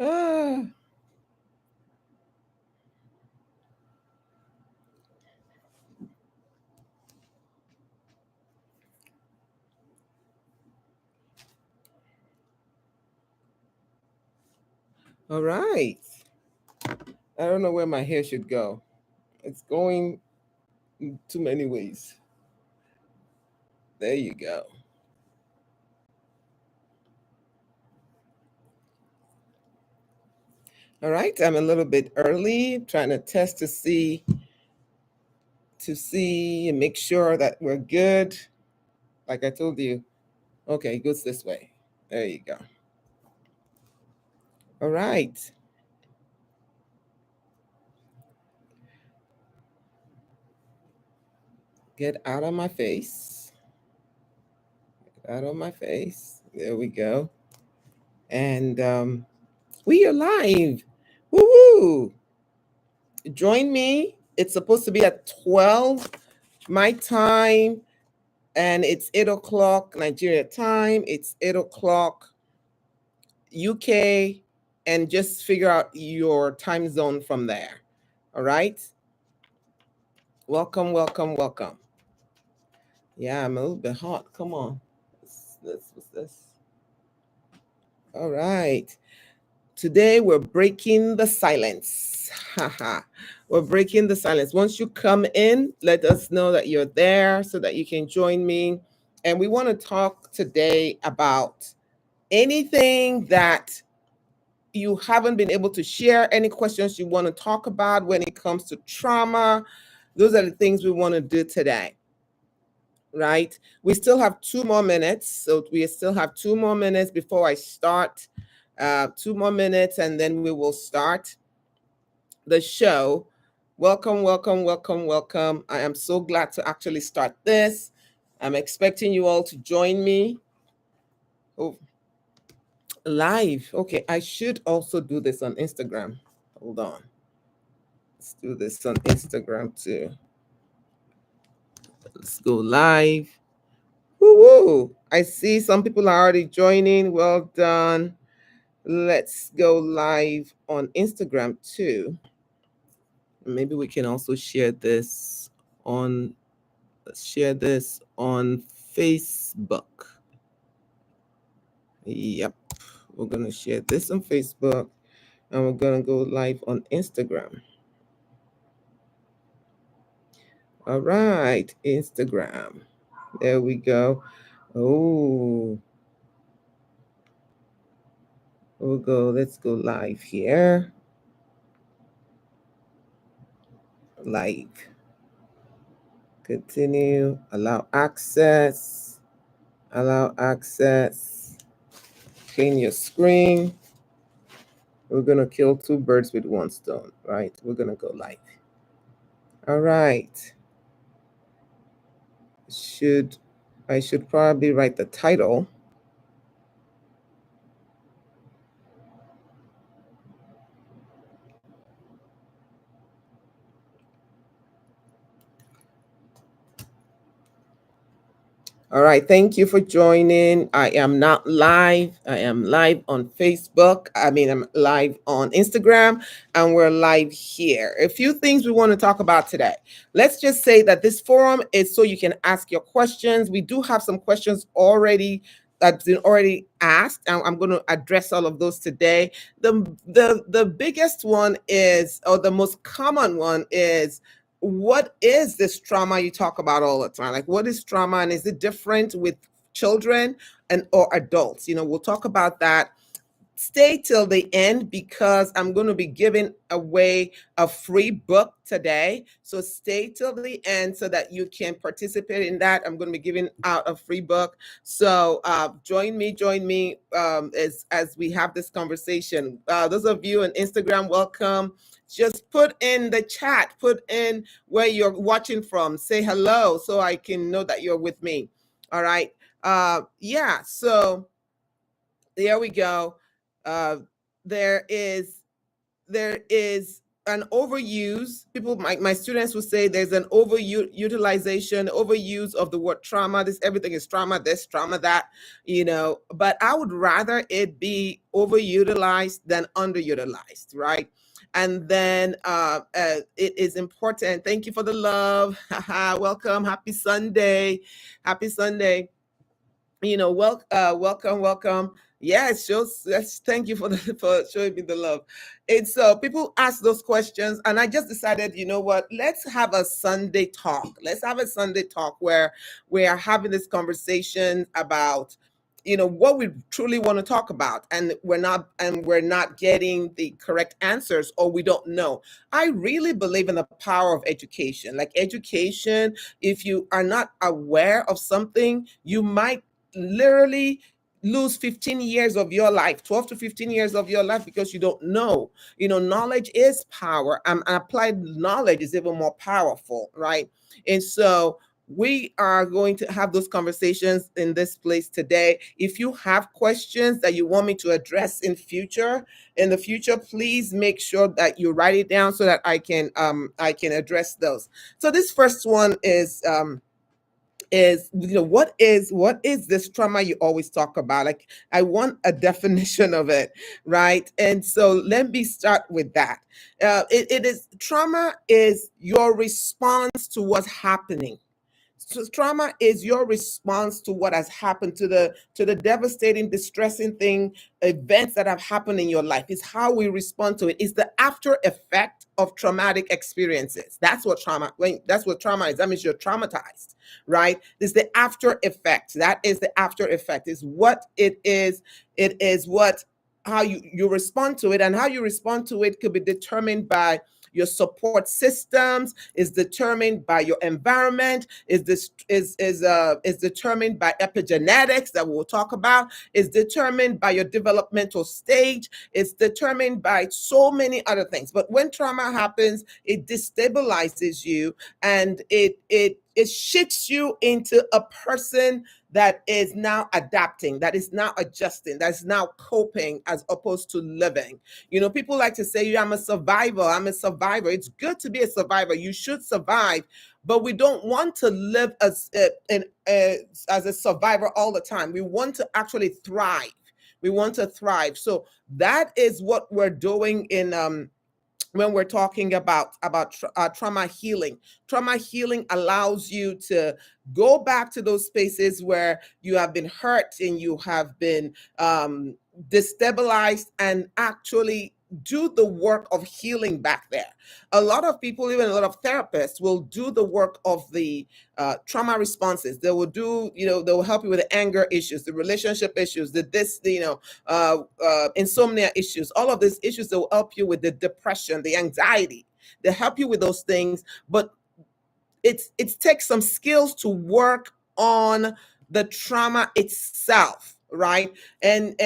Ah, all right. I don't know where my hair should go. It's going in too many ways. There you go. All right, I'm a little bit early, trying to test to see and make sure that we're good. Like I told you. Okay, it goes this way. There you go. All right. Get out of my face. Out of my face. There we go. And we are live. Woo woo. Join me. It's supposed to be at 12 my time, and it's 8 o'clock Nigeria time. It's 8 o'clock UK, and just figure out your time zone from there. All right. Welcome, welcome, welcome. Yeah, I'm a little bit hot. Come on. What's this? All right. Today we're breaking the silence. Haha. We're breaking the silence. Once you come in, let us know that you're there so that you can join me. And we want to talk today about anything that you haven't been able to share, any questions you want to talk about when it comes to trauma. Those are the things we want to do today. Right? We still have 2 more minutes. So we still have 2 more minutes before I start. 2 more minutes, and then we will start the show. Welcome, welcome, welcome, welcome. I am so glad to actually start this. I'm expecting you all to join me. Oh, live. Okay, I should also do this on Instagram. Hold on. Let's do this on Instagram too. Let's go live. Woo woo. I see some people are already joining. Well done. Let's go live on Instagram too. Maybe we can also on share this on Facebook. Yep. We're going to share this on Facebook, and we're going to go live on Instagram. All right, Instagram. There we go. Oh, let's go live here. Live. Continue. Allow access. Allow access. Clean your screen. We're going to kill two birds with one stone, right? We're going to go live. All right. I should probably write the title. All right, thank you for joining. I am not live. I am live on Facebook. I'm live on Instagram, and we're live here. A few things we want to talk about today. Let's just say that this forum is so you can ask your questions. We do have some questions already that's been already asked, and I'm going to address all of those today. The biggest one is, or the most common one is, what is this trauma you talk about all the time? Like, what is trauma, and is it different with children and or adults? We'll talk about that. Stay till the end because I'm going to be giving away a free book today. So stay till the end so that you can participate in that. I'm going to be giving out a free book. So join me as we have this conversation. Those of you on Instagram, welcome. Just put in the chat, put in where you're watching from. Say hello so I can know that you're with me. All right. Yeah. So there we go. Uh, there is an overuse. People, my students will say there's an overutilization, overuse of the word trauma. This everything is trauma, this trauma, that, but I would rather it be overutilized than underutilized, right? And then it is important. Thank you for the love. Welcome. Happy Sunday. Happy Sunday. Welcome, welcome. Yes, shows. Yes, thank you for for showing me the love. And so people ask those questions, and I just decided, you know what? Let's have a Sunday talk. Let's have a Sunday talk where we are having this conversation about, what we truly want to talk about, and we're not getting the correct answers, or we don't know. I really believe in the power of education. Like education, if you are not aware of something, you might literally lose 15 years of your life, 12 to 15 years of your life, because you don't know. Knowledge is power, and applied knowledge is even more powerful, right? And so we are going to have those conversations in this place today. If you have questions that you want me to address in the future, please make sure that you write it down so that I can address those. So this first one is, what is this trauma you always talk about? Like, I want a definition of it, right? And so let me start with that. It is, trauma is your response to what's happening. So trauma is your response to what has happened, to the devastating, distressing events that have happened in your life. It's how we respond to it. It's the after effect of traumatic experiences. That's what trauma is. That means you're traumatized, right? It's the after effect. That is the after effect. Is what it is. It is what how you respond to it, and how you respond to it could be determined by your support systems, is determined by your environment, is determined by epigenetics that we'll talk about, is determined by your developmental stage, it's determined by so many other things. But when trauma happens, it destabilizes you, and it shifts you into a person that is now adapting, that is now adjusting, that is now coping, as opposed to living. People like to say, yeah, I'm a survivor. I'm a survivor. It's good to be a survivor. You should survive, but we don't want to live as a survivor all the time. We want to actually thrive. We want to thrive. So that is what we're doing in when we're talking about trauma healing. Trauma healing allows you to go back to those spaces where you have been hurt and you have been destabilized, and actually do the work of healing back there. A lot of people, even a lot of therapists, will do the work of the trauma responses. They will they will help you with the anger issues, the relationship issues, insomnia issues, all of these issues. They will help you with the depression, the anxiety. They help you with those things, but it takes some skills to work on the trauma itself, right? And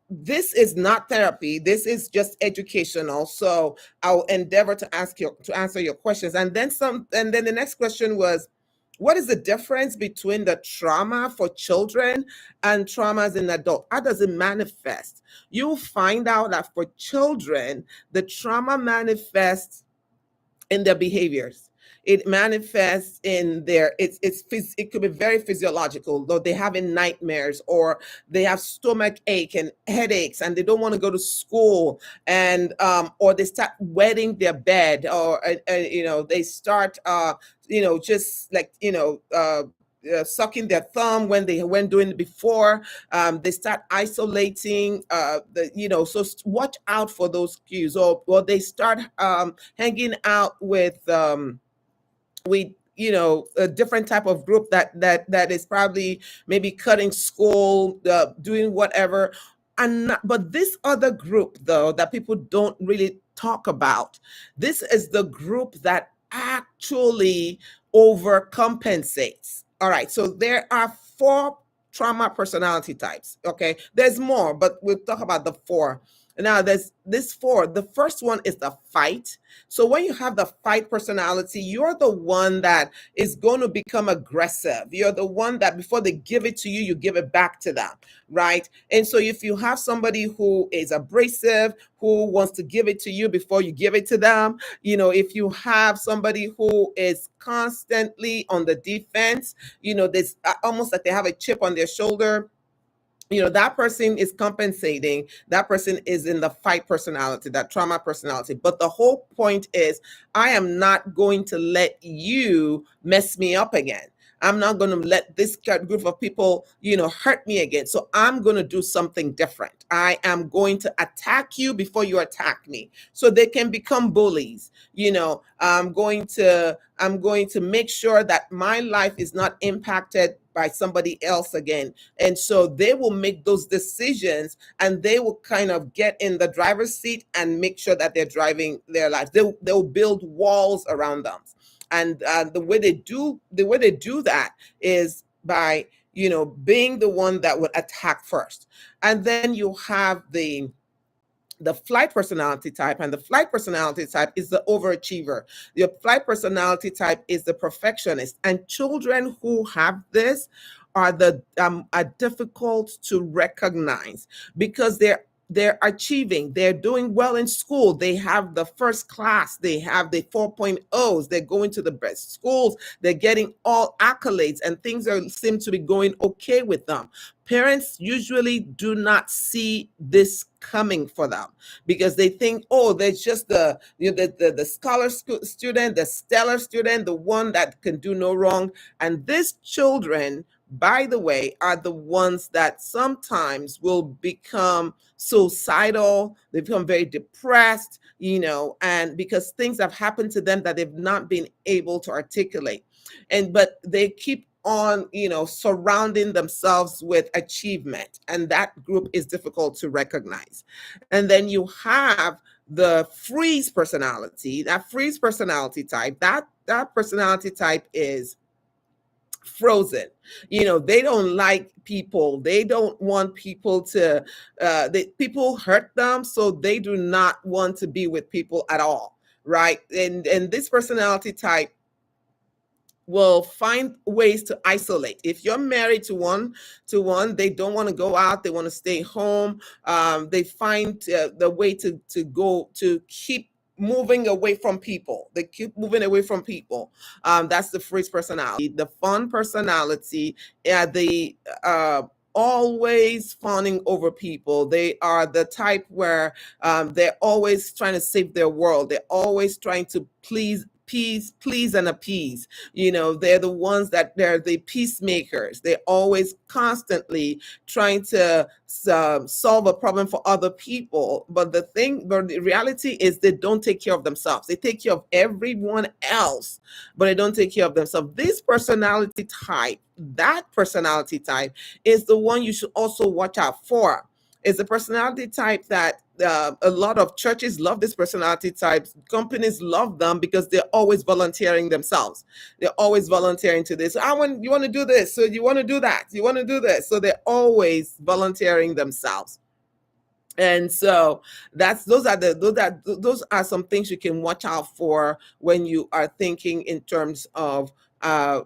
this is not therapy. This is just educational. So I'll endeavor to answer your questions. And then the next question was, what is the difference between the trauma for children and traumas in adults? How does it manifest? You'll find out that for children, the trauma manifests in their behaviors. It manifests in it could be very physiological, though they having nightmares, or they have stomach ache and headaches, and they don't want to go to school, and or they start wetting their bed, or they start just like sucking their thumb when they weren't doing it before. They start isolating. So watch out for those cues, or they start hanging out with a different type of group that is probably maybe cutting school, doing whatever. But this other group, though, that people don't really talk about, this is the group that actually overcompensates. All right, so there are 4 trauma personality types. Okay, there's more, but we'll talk about the 4. Now, there's this four. The first one is the fight. So when you have the fight personality, you're the one that is going to become aggressive. You're the one that before they give it to you, you give it back to them, right? And so if you have somebody who is abrasive, who wants to give it to you before you give it to them, if you have somebody who is constantly on the defense, there's almost like they have a chip on their shoulder. That person is compensating. That person is in the fight personality, that trauma personality. But the whole point is, I am not going to let you mess me up again. I'm not going to let this group of people, hurt me again. So I'm going to do something different. I am going to attack you before you attack me. So they can become bullies. I'm going to make sure that my life is not impacted by somebody else again. And so they will make those decisions, and they will kind of get in the driver's seat and make sure that they're driving their lives. They'll build walls around them. And the way they do that is by being the one that would attack first. And then you have the flight personality type, and the flight personality type is the overachiever. Your flight personality type is the perfectionist, and children who have this are difficult to recognize, because they're achieving, they're doing well in school, they have the first class, they have the 4.0s, they're going to the best schools, they're getting all accolades, and things seem to be going okay with them. Parents usually do not see this coming for them, because they think, oh, there's just the scholar student, the stellar student, the one that can do no wrong. And these children, by the way, are the ones that sometimes will become suicidal. They become very depressed, and because things have happened to them that they've not been able to articulate. But they keep on, surrounding themselves with achievement, and that group is difficult to recognize. And then you have the freeze personality. That freeze personality type, that personality type is frozen. They don't like people. They don't want people to people hurt them, so they do not want to be with people at all, right? And this personality type will find ways to isolate. If you're married to one, they don't want to go out, they want to stay home. They find the way to go to keep moving away from people. They keep moving away from people. That's the freeze personality. The fun personality, the always fawning over people. They are the type where they're always trying to save their world. They're always trying to please and appease. They're the ones they're the peacemakers. They're always constantly trying to solve a problem for other people. But the reality is, they don't take care of themselves. They take care of everyone else, but they don't take care of themselves. That personality type is the one you should also watch out for. It's a personality type that a lot of churches love. This personality types, companies love them, because they're always volunteering themselves. They're always volunteering to this. You want to do this, so you want to do that, you want to do this. So they're always volunteering themselves. And so those are some things you can watch out for when you are thinking in terms of the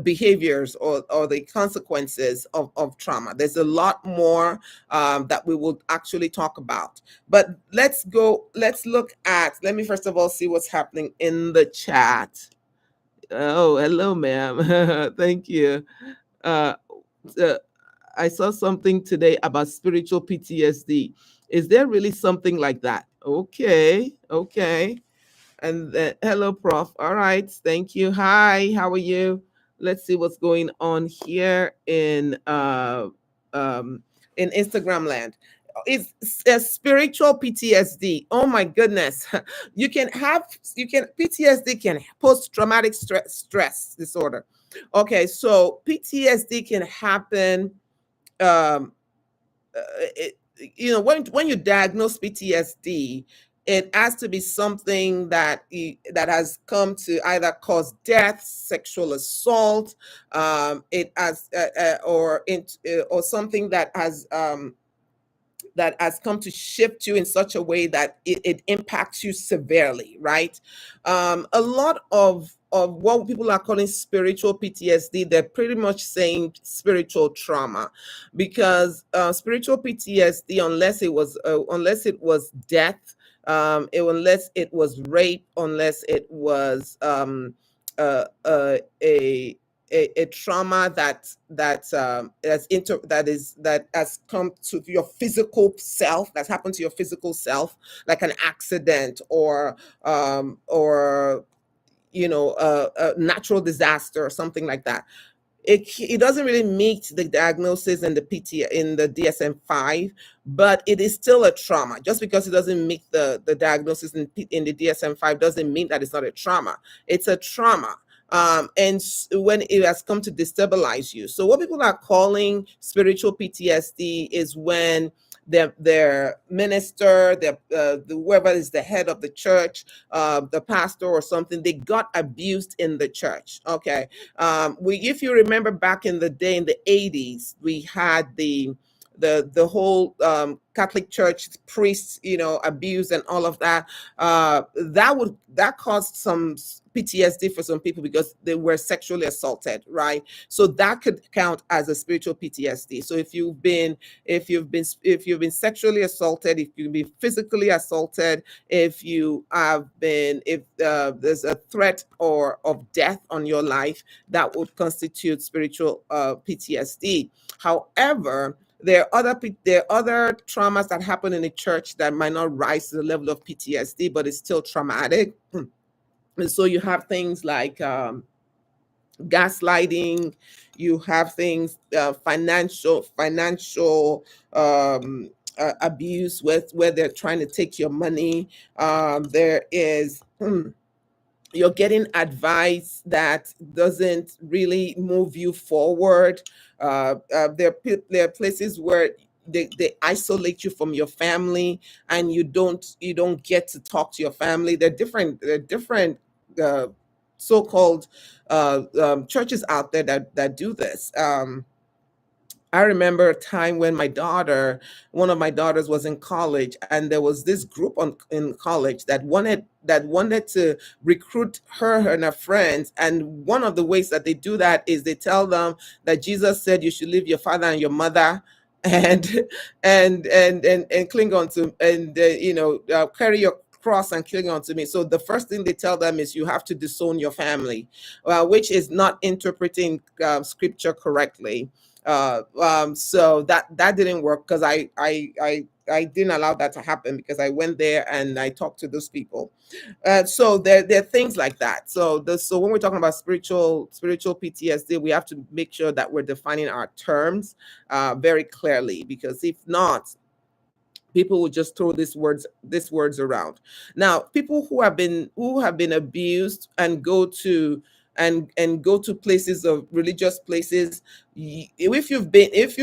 behaviors or the consequences of trauma. There's a lot more that we will actually talk about. But let me first of all see what's happening in the chat. Oh, hello, ma'am. Thank you. Uh, uh, I saw something today about spiritual PTSD. Is there really something like that? Okay, okay. And hello, Prof. All right, thank you. Hi, how are you? Let's see what's going on here in Instagram land. It's a spiritual PTSD. Oh my goodness. PTSD can post traumatic stress disorder. Okay, so PTSD can happen um it, when you diagnose PTSD, it has to be something that has come to either cause death, sexual assault, it has or something that has that has come to shift you in such a way that it impacts you severely, right? A lot of what people are calling spiritual PTSD, they're pretty much saying spiritual trauma, because spiritual PTSD, unless it was death, unless it was rape, unless it was uh, uh, a a trauma that has come to your physical self, that's happened to your physical self, like an accident, or a natural disaster or something like that. It doesn't really meet the diagnosis in the PT in the DSM-5, but it is still a trauma. Just because it doesn't meet the diagnosis in the DSM-5 doesn't mean that it's not a trauma. It's a trauma. And when it has come to destabilize you. So what people are calling spiritual PTSD is when their minister, whoever is the head of the church, the pastor or something, they got abused in the church. Okay. If you remember back in the day, in the 80s, we had the whole Catholic Church priests, abuse and all of that. That caused some PTSD for some people because they were sexually assaulted, right? So that could count as a spiritual PTSD. So if you've been sexually assaulted, if you've been physically assaulted, if there's a threat or of death on your life, that would constitute spiritual PTSD. However, there are other traumas that happen in the church that might not rise to the level of PTSD, but it's still traumatic. And so you have things like gaslighting. You have things, financial abuse, where they're trying to take your money. There is you're getting advice that doesn't really move you forward. There are places where they isolate you from your family, and you don't get to talk to your family. There are different uh, so-called churches out there that do this. I remember a time when one of my daughters was in college, and there was this group in college that wanted to recruit her and her friends. And one of the ways that they do that is they tell them that Jesus said you should leave your father and your mother, and and cling on to, and carry your cross and cling on to me. So the first thing they tell them is you have to disown your family, which is not interpreting scripture correctly. So that didn't work, because I didn't allow that to happen, because I went there and I talked to those people. So there are things like that. So when we're talking about spiritual PTSD, we have to make sure that we're defining our terms very clearly, because if not, people will just throw these words around. Now, people who have been abused and go to places, of religious places. If you've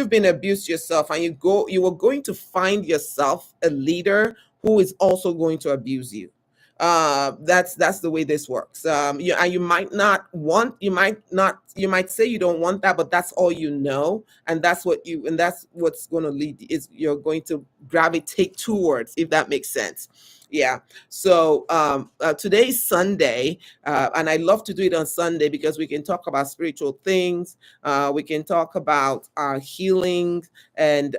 been abused yourself, and you are going to find yourself a leader who is also going to abuse you. That's the way this works. And you might say you don't want that, but that's all you know, and that's what's going to lead, is you're going to gravitate towards, if that makes sense. Yeah. So today's Sunday, and I love to do it on Sunday, because we can talk about spiritual things. We can talk about healing, and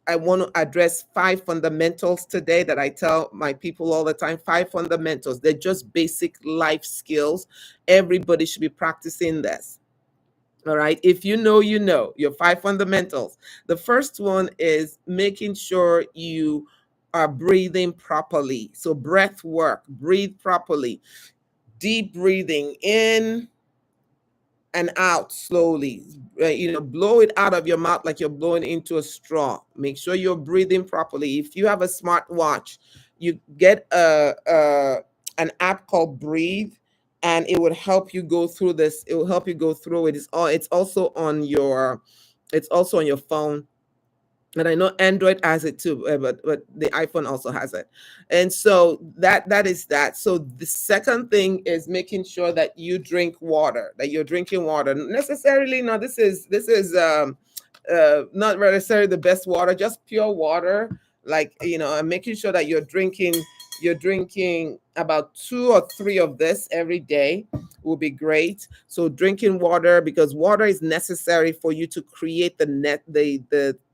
I want to address 5 fundamentals today that I tell my people all the time. 5 fundamentals. They're just basic life skills. Everybody should be practicing this. All right. If you know, your 5 fundamentals. The first one is making sure you are breathing properly. So breath work, breathe properly. Deep breathing in and out slowly. Blow it out of your mouth like you're blowing into a straw. Make sure you're breathing properly. If you have a smartwatch, you get an app called Breathe, and it would help you go through this. It will help you go through it. It's also on your phone, and I know Android has it too, but the iPhone also has it. And so that is that. So the second thing is making sure that you drink water, that you're drinking water. Necessarily, no, this is not necessarily the best water, just pure water, like, and making sure that you're drinking about 2 or 3 of this every day will be great. So drinking water, because water is necessary for you to create the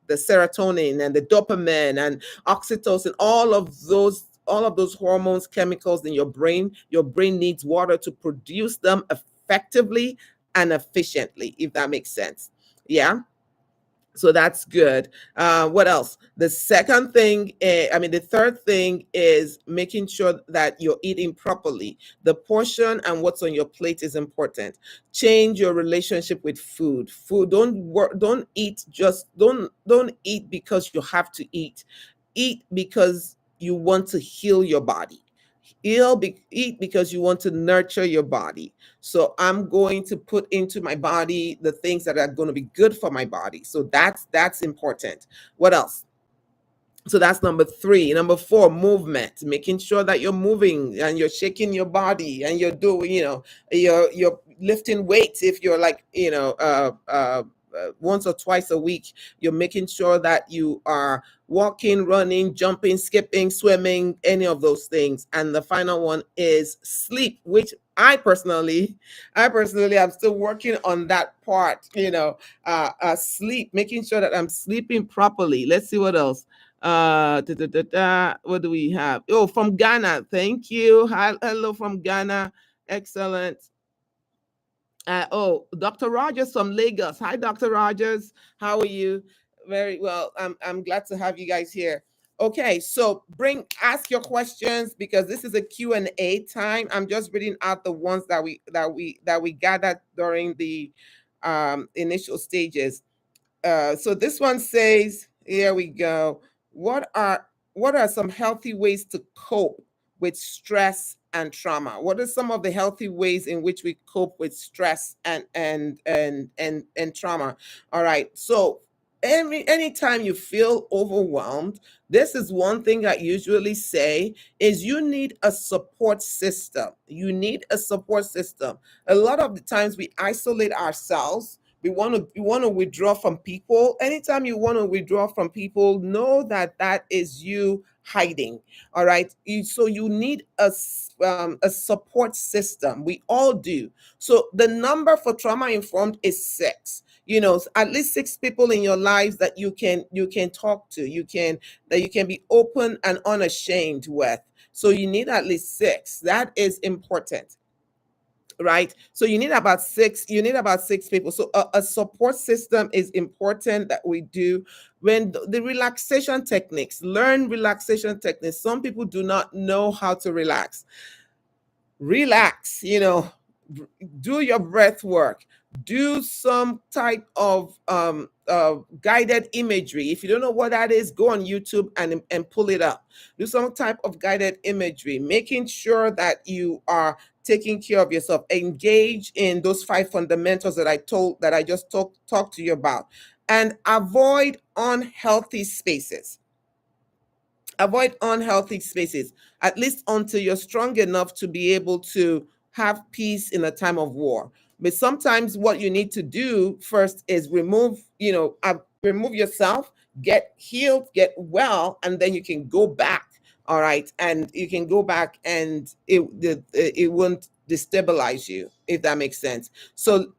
serotonin and the dopamine and oxytocin, all of those hormones, chemicals in your brain. Your brain needs water to produce them effectively and efficiently, if that makes sense. Yeah. So that's good. What else? The second thing, the third thing is making sure that you're eating properly. The portion and what's on your plate is important. Change your relationship with food. Food, don't eat, just don't eat because you have to eat. Eat because you want to heal your body. Eat because you want to nurture your body. So I'm going to put into my body the things that are going to be good for my body. So that's important. What else? So that's number 3. Number 4, movement, making sure that you're moving and you're shaking your body and you're doing, you're lifting weights. If you're like, once or twice a week, you're making sure that you are walking, running, jumping, skipping, swimming, any of those things. And the final one is sleep, which I personally am still working on that part, sleep, making sure that I'm sleeping properly. Let's see what else. What do we have? Oh, from Ghana. Thank you. Hi, hello from Ghana. Excellent. Dr. Rogers from Lagos. Hi, Dr. Rogers. How are you? Very well. I'm glad to have you guys here. Okay, so ask your questions, because this is a Q&A time. I'm just reading out the ones that we gathered during the initial stages. So this one says, here we go. What are some healthy ways to cope with stress and trauma? What are some of the healthy ways in which we cope with stress and trauma? All right. So anytime you feel overwhelmed, this is one thing I usually say is you need a support system. You need a support system. A lot of the times we isolate ourselves. We want to withdraw from people. Anytime you want to withdraw from people, know that that is you hiding. All right. So you need a support system. We all do. So the number for trauma informed is 6. At least 6 people in your lives that you can talk to, that you can be open and unashamed with. So you need at least 6. That is important, right? So you need about six people. So a support system is important that we do. When the relaxation techniques, learn relaxation techniques. Some people do not know how to relax. Do your breath work. Do some type of guided imagery. If you don't know what that is, go on YouTube and pull it up. Do some type of guided imagery, making sure that you are taking care of yourself. Engage in those 5 fundamentals that I just talked to you about, and avoid unhealthy spaces. Avoid unhealthy spaces, at least until you're strong enough to be able to have peace in a time of war. But sometimes what you need to do first is remove yourself, get healed, get well, and then you can go back. All right. And you can go back, and it won't destabilize you, if that makes sense. So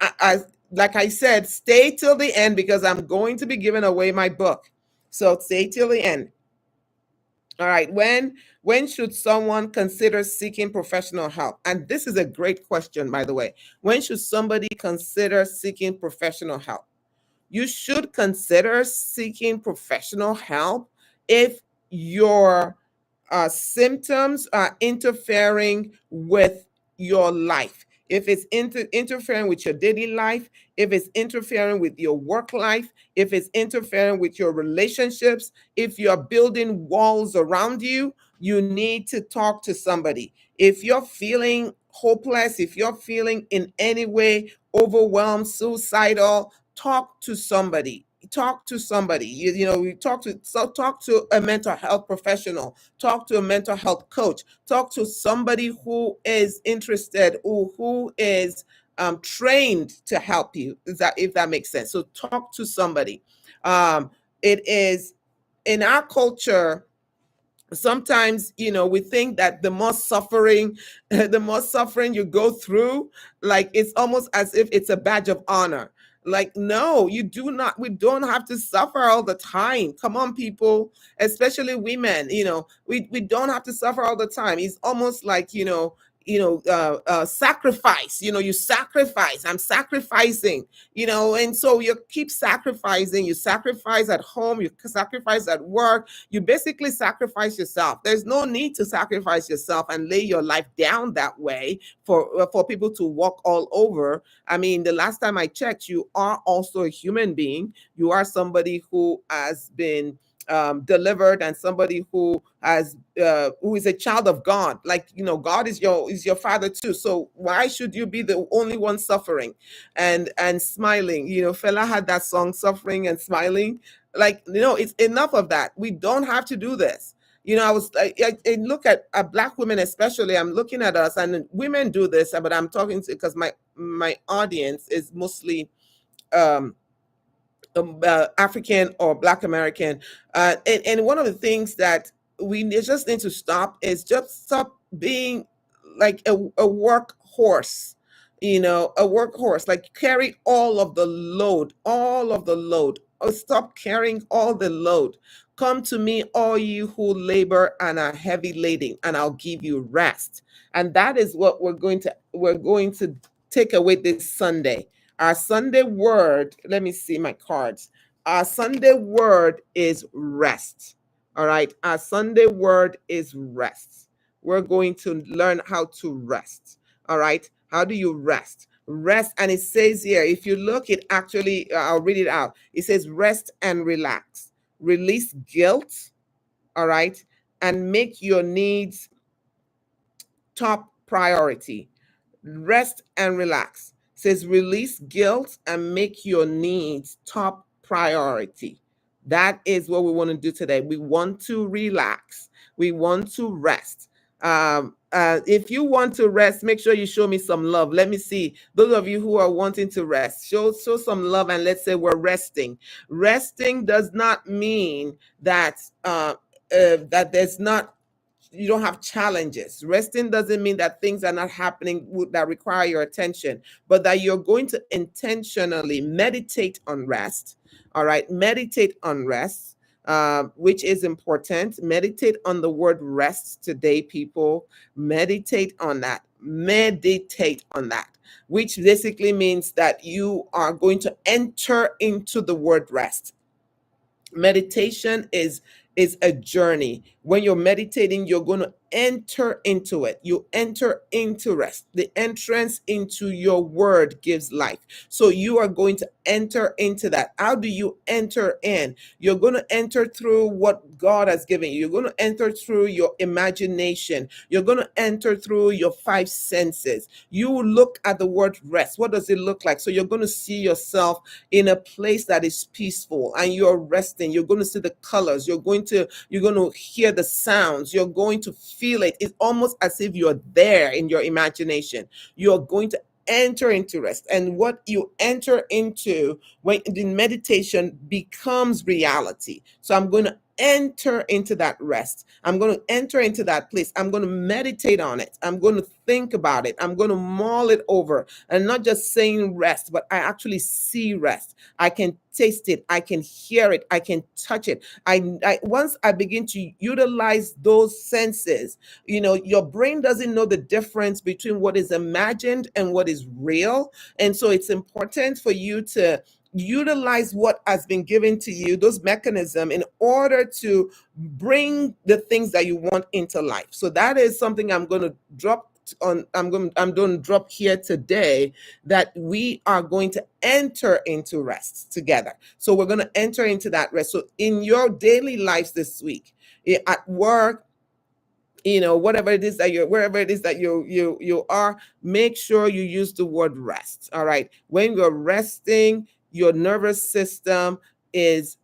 like I said, stay till the end, because I'm going to be giving away my book. So stay till the end. All right. When should someone consider seeking professional help? And this is a great question, by the way. When should somebody consider seeking professional help? You should consider seeking professional help if your symptoms are interfering with your life. If it's interfering with your daily life, if it's interfering with your work life, if it's interfering with your relationships, if you're building walls around you, you need to talk to somebody. If you're feeling hopeless, if you're feeling in any way overwhelmed, suicidal, talk to somebody. Talk to somebody. We talk to a mental health professional, talk to a mental health coach, talk to somebody who is interested, or who is trained to help you. Is that, if that makes sense? So talk to somebody. It is in our culture, sometimes, we think that the more suffering the more suffering you go through, like it's almost as if it's a badge of honor. Like, no, you do not we don't have to suffer all the time. Come on, people, especially women. We don't have to suffer all the time. It's almost like, sacrifice. You sacrifice. I'm sacrificing. And so you keep sacrificing. You sacrifice at home, you sacrifice at work, you basically sacrifice yourself. There's no need to sacrifice yourself and lay your life down that way for people to walk all over. I mean, the last time I checked, you are also a human being. You are somebody who has been delivered, and somebody who is a child of God. Like, God is your father too. So why should you be the only one suffering and smiling? Fela had that song, Suffering and Smiling. Like, it's enough of that. We don't have to do this. I look at Black women, especially. I'm looking at us, and women do this, but I'm talking to, because my audience is mostly um African or Black American. And one of the things that we just need to stop is just stop being like a workhorse. A workhorse, like carry all of the load. Oh, stop carrying all the load. Come to me, all you who labor and are heavy laden, and I'll give you rest. And that is what we're going to take away this Sunday. Our Sunday word, let me see my cards. Our Sunday word is rest. All right. Our Sunday word is rest. We're going to learn how to rest. All right. How do you rest? Rest. And it says here, if you look, it actually, I'll read it out. It says, rest and relax, release guilt. All right. And make your needs top priority. Rest and relax. It says release guilt and make your needs top priority. That is what we want to do today. We want to relax. We want to rest. If you want to rest, make sure you show me some love. Let me see those of you who are wanting to rest. Show some love, and let's say we're resting. Resting does not mean that there's not you don't have challenges. Resting doesn't mean that things are not happening that require your attention, but that you're going to intentionally meditate on rest. All right, meditate on rest, which is important. Meditate on the word rest today, people. Meditate on that. Meditate on that, which basically means that you are going to enter into the word rest. Meditation is a journey. When you're meditating, you're going to enter into it. You enter into rest. The entrance into your word gives life. So you are going to enter into that. How do you enter in? You're going to enter through what God has given you. You're going to enter through your imagination. You're going to enter through your five senses. You will look at the word rest. What does it look like? So you're going to see yourself in a place that is peaceful, and you're resting. You're going to see the colors. You're going to hear the sounds. You're going to feel it. It's almost as if you're there in your imagination. You're going to enter into rest, and what you enter into when in meditation becomes reality. So I'm going to enter into that rest. I'm going to enter into that place. I'm going to meditate on it. I'm going to think about it. I'm going to mull it over, and not just saying rest, but I actually see rest. I can taste it. I can hear it. I can touch it. I once I begin to utilize those senses, your brain doesn't know the difference between what is imagined and what is real. And so it's important for you to utilize what has been given to you, those mechanisms, in order to bring the things that you want into life. So that is something I'm going to drop I'm going to drop here today, that we are going to enter into rest together. So we're going to enter into that rest. So in your daily lives this week, at work, whatever it is that wherever it is that you are, make sure you use the word rest. All right. When you're resting, your nervous system is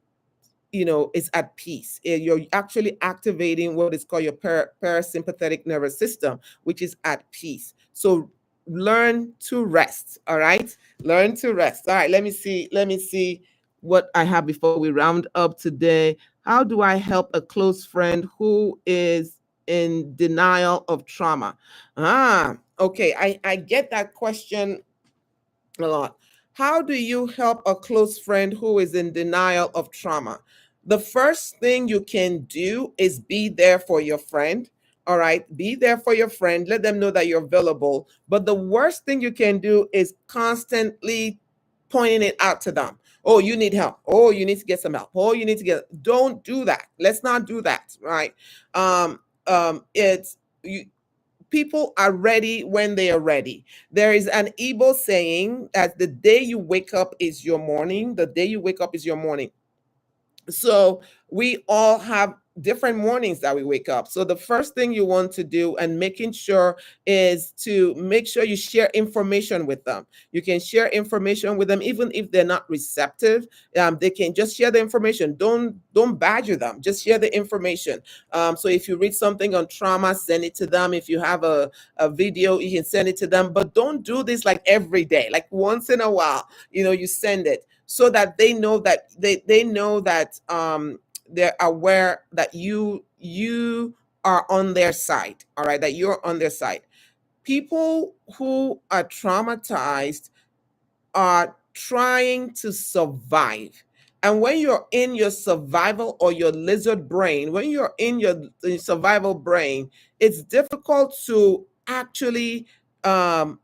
at peace. You're actually activating what is called your parasympathetic nervous system, which is at peace. So learn to rest. All right, learn to rest. All right, let me see what I have before we round up today. How do I help a close friend who is in denial of trauma? Okay, I get that question a lot. How do you help a close friend who is in denial of trauma? The first thing you can do is be there for your friend. All right, be there for your friend. Let them know that you're available. But the worst thing you can do is constantly pointing it out to them. Oh, you need help. Oh, you need to get some help. Oh, you need to get. Don't do that. Let's not do that. Right. It's you people are ready when they are ready. There is an Igbo saying that the day you wake up is your morning. The day you wake up is your morning. So we all have different mornings that we wake up. So the first thing you want to do and making sure is to make sure you share information with them. You can share information with them even if they're not receptive. They can just share the information. Don't badger them. Just share the information. So if you read something on trauma, send it to them. If you have a video, you can send it to them. But don't do this like every day. Like once in a while, you send it so that they know that they're aware that you are on their side. All right, that you're on their side. People who are traumatized are trying to survive. And when you're in your survival or your lizard brain, when you're in your survival brain, it's difficult to actually um,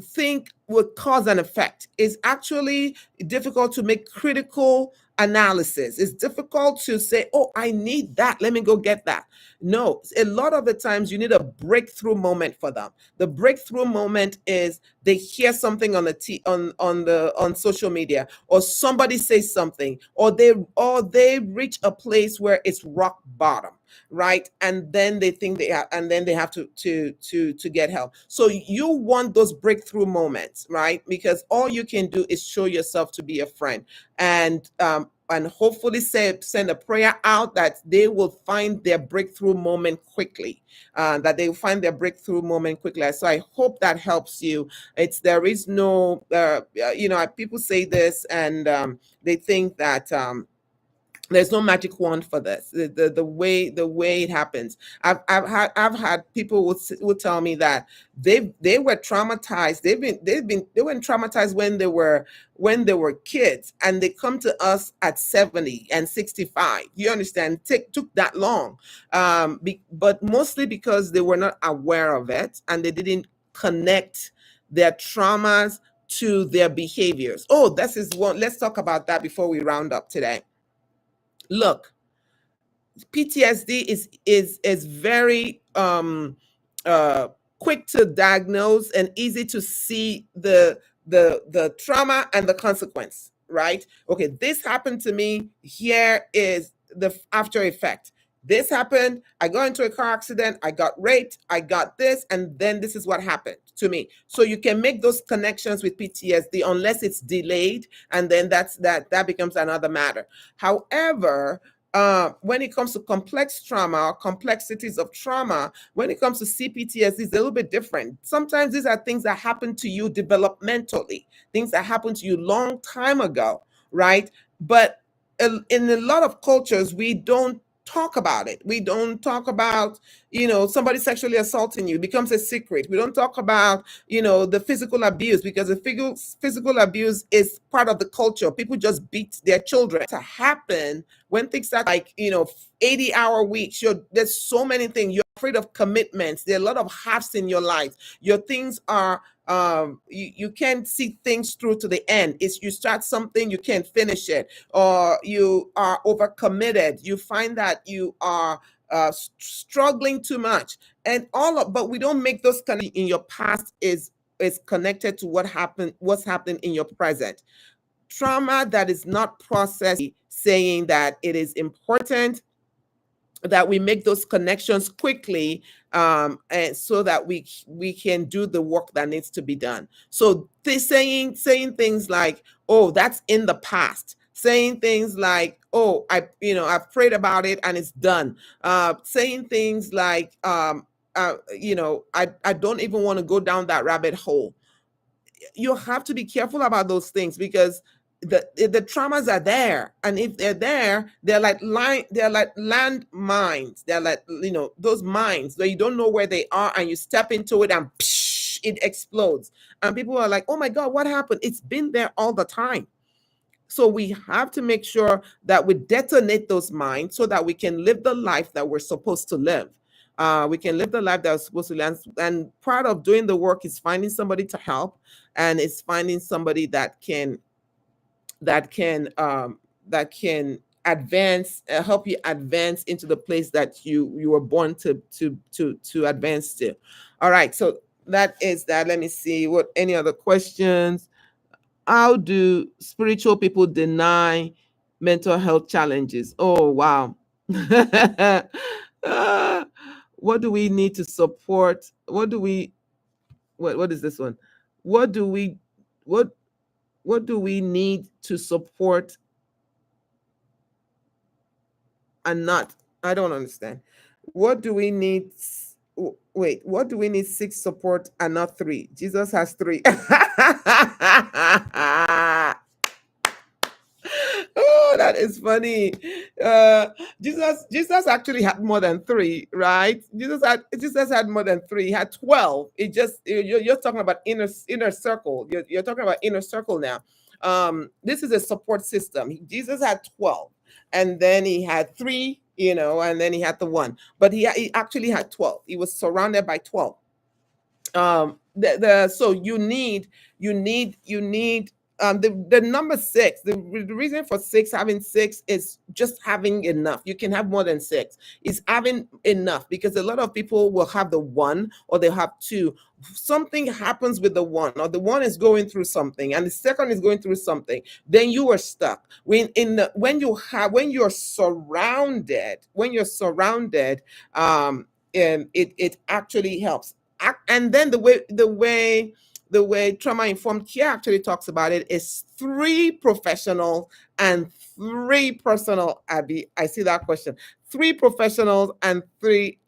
think with cause and effect. It's actually difficult to make critical analysis. It's difficult to say, oh, I need that. Let me go get that. No, a lot of the times you need a breakthrough moment for them. The breakthrough moment is they hear something on the on social media, or somebody says something, or they reach a place where it's rock bottom, right? And then they think they have to get help. So you want those breakthrough moments, right? Because all you can do is show yourself to be a friend, and hopefully send a prayer out that they will find their breakthrough moment quickly. That they will find their breakthrough moment quickly. So I hope that helps you. There is no people say this, and they think that there's no magic wand for this. The way it happens. I've had people would tell me that they were traumatized. They were traumatized when they were kids, and they come to us at 70 and 65. You understand? Took that long, but mostly because they were not aware of it and they didn't connect their traumas to their behaviors. Oh, this is one. Let's talk about that before we round up today. Look, PTSD is very quick to diagnose and easy to see the trauma and the consequence, right? Okay, this happened to me. Here is the after effect. This happened. I got into a car accident. I got raped. I got this, and then this is what happened to me. So you can make those connections with PTSD unless it's delayed, and then that becomes another matter. However, when it comes to complex trauma or complexities of trauma, when it comes to CPTSD, it's a little bit different. Sometimes these are things that happen to you developmentally, things that happened to you long time ago, right? But in a lot of cultures, we don't talk about it. We don't talk about, somebody sexually assaulting you. It becomes a secret. We don't talk about, the physical abuse, because the physical abuse is part of the culture. People just beat their children. To happen when things start like, 80-hour weeks, there's so many things. You're afraid of commitments. There are a lot of halves in your life. Your things are you can't see things through to the end. It's you start something, you can't finish it, or you are overcommitted. You find that you are struggling too much, and but we don't make those connections. In your past is connected to what's happening in your present. Trauma that is not processed, saying that it is important that we make those connections quickly, and so that we can do the work that needs to be done. So saying things like, oh, that's in the past, saying things like, oh, I've prayed about it and it's done, saying things like, I don't even want to go down that rabbit hole. You have to be careful about those things because the traumas are there, and if they're there, they're like land mines. They're like, those mines where you don't know where they are, and you step into it and psh, it explodes, and people are like, oh my god, what happened? It's been there all the time. So we have to make sure that we detonate those minds so that we can live the life that we're supposed to live. We can live the life that we're supposed to live. And part of doing the work is finding somebody to help, and it's finding somebody that can um, that can advance, help you advance into the place that you were born to advance to. All right, so that is that. Let me see what any other questions. How do spiritual people deny mental health challenges? Oh, wow. Ah, what do we need to support? What is this one? What do we what what do we need to support and not? I don't understand. What do we need? Wait, what do we need six support and not three? Jesus has three. Oh, that is funny. Uh, Jesus actually had more than three, right? Jesus had more than three. He had 12. It just you're talking about inner circle. You're talking about inner circle now. This is a support system. Jesus had 12, and then he had three, and then he had the one. But he actually had 12. He was surrounded by 12. So you need the number six. The reason for six, having six, is just having enough. You can have more than six. Is having enough, because a lot of people will have the one, or they have two. Something happens with the one, or the one is going through something and the second is going through something, then you are stuck. When you're surrounded, it actually helps. And then the way trauma informed care actually talks about it is three professionals and three personal. Abby, I see that question. Three professionals and three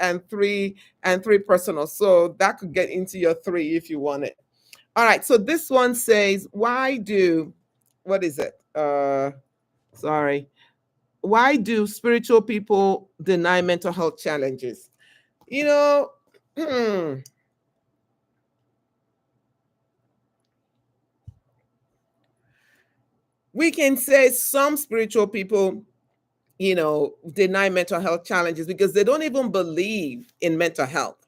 personal. So that could get into your three if you want it. All right. So this one says, what is it? Sorry. Why do spiritual people deny mental health challenges? You know, hmm, we can say some spiritual people, deny mental health challenges because they don't even believe in mental health.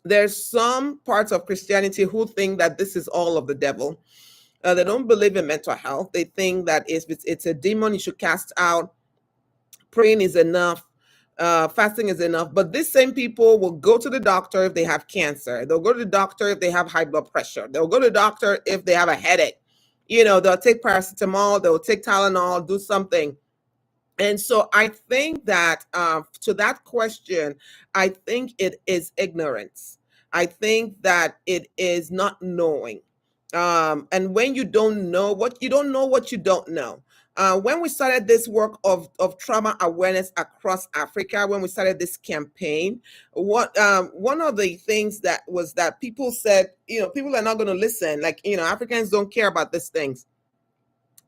There's some parts of Christianity who think that this is all of the devil. They don't believe in mental health. They think that if it's a demon, you should cast out. Praying is enough. Fasting is enough. But these same people will go to the doctor if they have cancer. They'll go to the doctor if they have high blood pressure. They'll go to the doctor if they have a headache. They'll take paracetamol, they'll take Tylenol, do something. And so I think that, to that question, I think it is ignorance. I think that it is not knowing. And when you don't know what you don't know, what you don't know. When we started this work of trauma awareness across Africa, when we started this campaign, one of the things that people said, people are not going to listen. Like, Africans don't care about these things.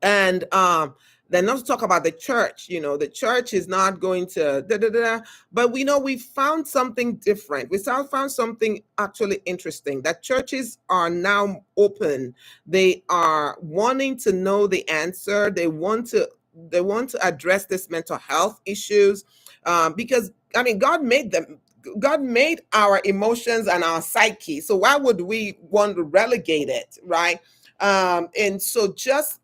And then not to talk about the church. The church is not going to da, da, da, da. But we found something different. We found something actually interesting, that churches are now open. They are wanting to know the answer. They want to address this mental health issues, because I mean, God made them. God made our emotions and our psyche. So why would we want to relegate it, right? And so just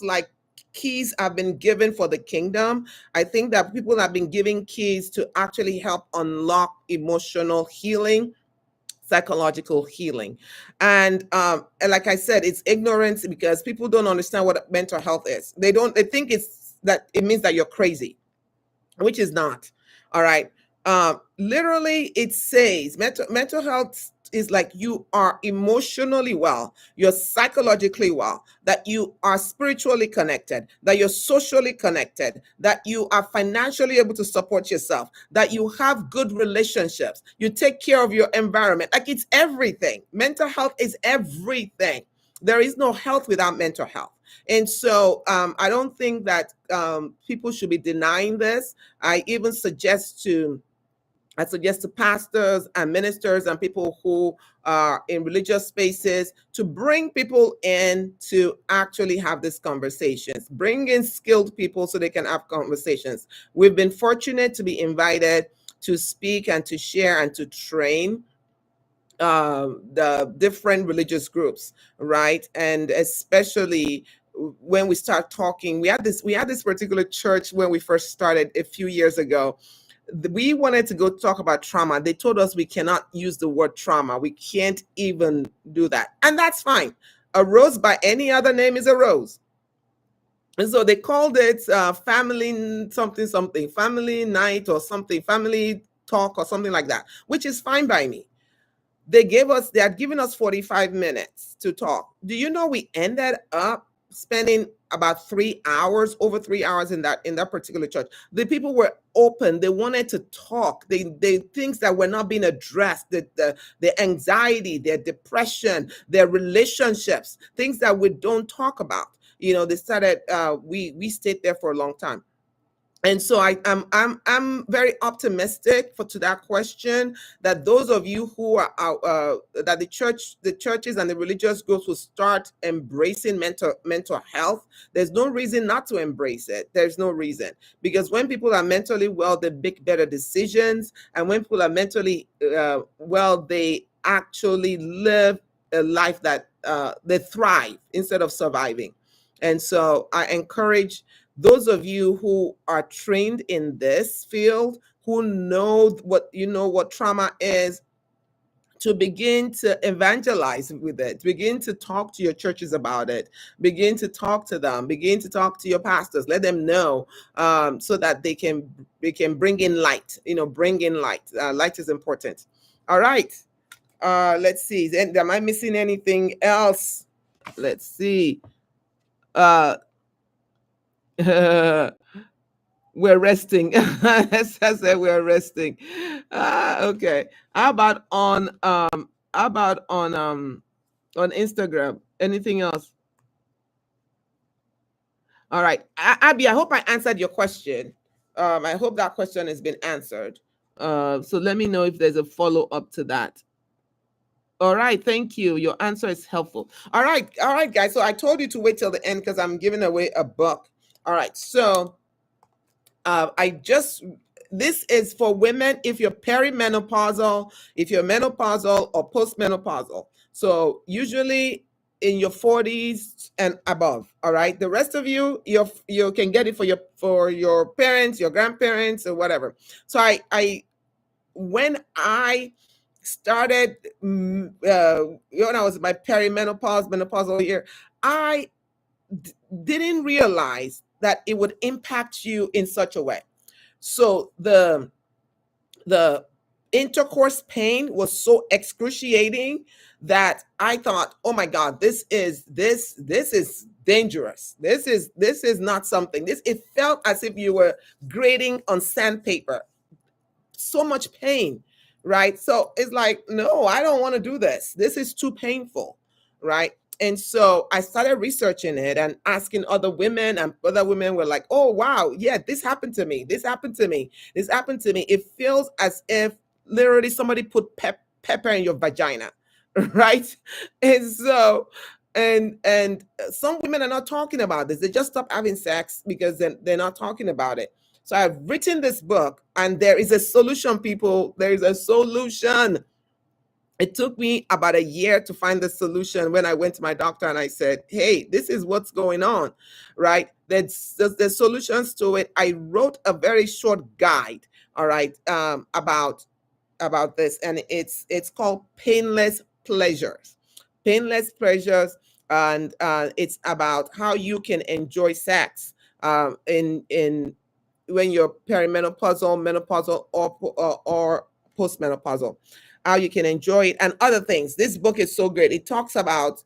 like keys have been given for the kingdom, I think that people have been given keys to actually help unlock emotional healing, psychological healing. And like I said, it's ignorance, because people don't understand what mental health is. They think it means that you're crazy, which is not. All right. Literally, it says mental health is like you are emotionally well, you're psychologically well, that you are spiritually connected, that you're socially connected, that you are financially able to support yourself, that you have good relationships, you take care of your environment. Like, it's everything. Mental health is everything. There is no health without mental health. And so I don't think that people should be denying this. I suggest to pastors and ministers and people who are in religious spaces to bring people in to actually have these conversations. Bring in skilled people so they can have conversations. We've been fortunate to be invited to speak and to share and to train the different religious groups, right? And especially when we start talking, we had this particular church when we first started a few years ago. We wanted to go talk about trauma. They told us we cannot use the word trauma. We can't even do that. And that's fine. A rose by any other name is a rose. And so they called it family something, something, family night or something, family talk or something like that, which is fine by me. They had given us 45 minutes to talk. Do you know we ended up spending about 3 hours, over 3 hours in that particular church? The people were open. They wanted to talk. They things that were not being addressed, the anxiety, their depression, their relationships, things that we don't talk about. They started, we stayed there for a long time. And so I'm very optimistic to that question, that those of you who are that the churches and the religious groups will start embracing mental health. There's no reason not to embrace it. There's no reason, because when people are mentally well, they make better decisions, and when people are mentally well, they actually live a life that they thrive instead of surviving. And so I encourage those of you who are trained in this field, who know what trauma is, to begin to evangelize with it, begin to talk to your churches about it, begin to talk to them, begin to talk to your pastors, let them know, so that they can bring in light. Bring in light. Light is important. All right. Let's see. Am I missing anything else? Let's see. We're resting. As I said, we're resting. Okay. How about on Instagram? Anything else? All right. Abby, I hope I answered your question. I hope that question has been answered. So let me know if there's a follow-up to that. All right, thank you. Your answer is helpful. All right, guys. So I told you to wait till the end because I'm giving away a book. All right, so this is for women if you're perimenopausal, if you're menopausal or postmenopausal. So usually in your 40s and above. All right. The rest of you can get it for your parents, your grandparents, or whatever. So when I started, when I was in my menopausal year, I didn't realize that it would impact you in such a way. So the intercourse pain was so excruciating that I thought, oh my God, this is dangerous. This is not something. It felt as if you were grading on sandpaper. So much pain, right? So it's like, no, I don't want to do this. This is too painful, right? And so I started researching it and asking other women, and other women were like, oh, wow, yeah, this happened to me. This happened to me. This happened to me. It feels as if literally somebody put pepper in your vagina, right? And so, and some women are not talking about this. They just stop having sex because they're not talking about it. So I've written this book, and there is a solution, people. There is a solution. It took me about a year to find the solution when I went to my doctor and I said, hey, this is what's going on, right? There's solutions to it. I wrote a very short guide, all right, about this, and it's called Painless Pleasures. Painless Pleasures, and it's about how you can enjoy sex in when you're perimenopausal, menopausal, or postmenopausal. how you can enjoy it, and other things. This book is so great. It talks about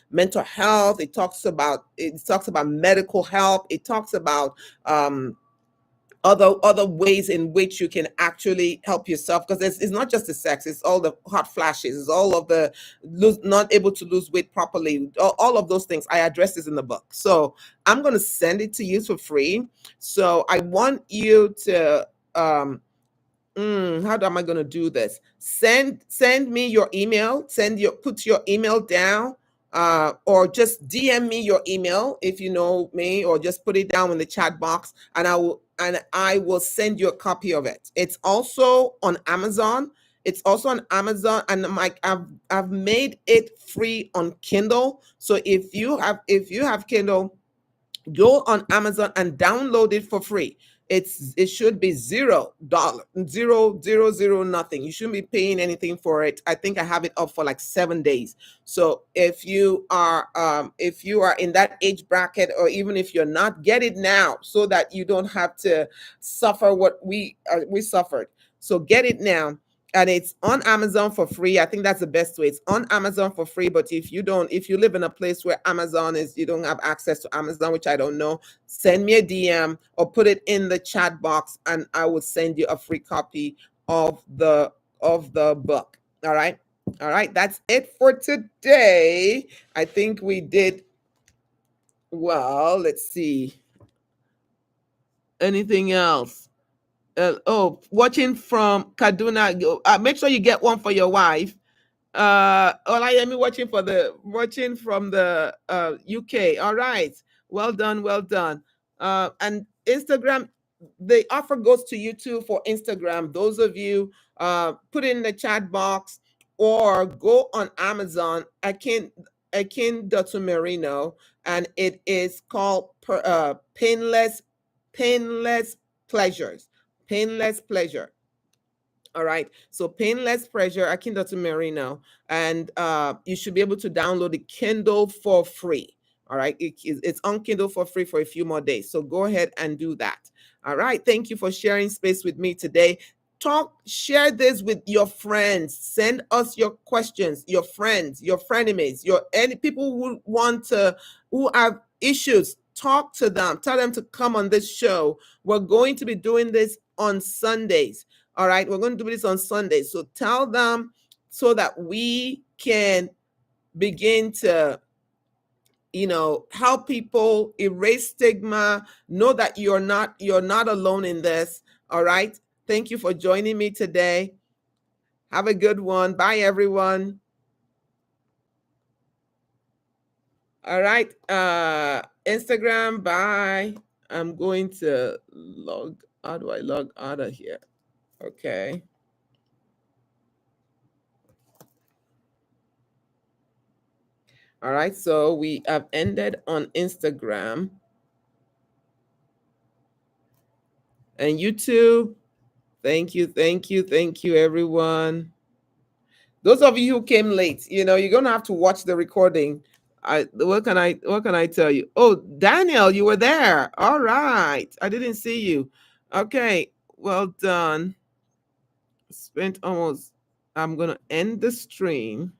mental health. It talks about medical help. It talks about um, other ways in which you can actually help yourself, because it's not just the sex, it's all the hot flashes, it's all of the not able to lose weight properly, all of those things. I address this in the book, so I'm going to send it to you for free. So I want you to how am I going to do this? Send me your email. Put your email down, or just DM me your email if you know me, or just put it down in the chat box, and I will send you a copy of it. It's also on Amazon. And I've made it free on Kindle. So if you have Kindle, go on Amazon and download it for free. It should be $0, zero zero zero nothing. You shouldn't be paying anything for it. I think I have it up for like 7 days. So if you are in that age bracket, or even if you're not, get it now so that you don't have to suffer what we suffered. So get it now, and it's on Amazon for free. I think that's the best way. It's on Amazon for free. But if you live in a place where you don't have access to Amazon, which I don't know, send me a DM or put it in the chat box, and I will send you a free copy of the book. All right. All right. That's it for today. I think we did well. Let's see. Anything else? Watching from Kaduna. Make sure you get one for your wife. Olayemi watching from the UK. All right. Well done, well done. And Instagram, the offer goes to you too for Instagram. Those of you, put it in the chat box, or go on Amazon, Akindotun Merino, and it is called Painless Pleasures. Painless Pleasure. All right. So Painless Pleasure, Akindotun Merino, and you should be able to download the Kindle for free. All right. It's on Kindle for free for a few more days. So go ahead and do that. All right. Thank you for sharing space with me today. Share this with your friends. Send us your questions, your friends, your frenemies, any people who have issues. Talk to them. Tell them to come on this show. We're going to be doing this on Sundays. All right, we're going to do this on Sunday. So tell them, so that we can begin to, help people erase stigma. Know that you're not alone in this. All right. Thank you for joining me today. Have a good one. Bye, everyone. All right. Instagram, bye. I'm going to how do I log out of here? Okay. All right, so we have ended on Instagram and YouTube. Thank you, thank you, thank you, everyone. Those of you who came late, you're gonna have to watch the recording. What can I tell you? Oh, Daniel, you were there. All right. I didn't see you. Okay, well done. Spent almost I'm gonna end the stream.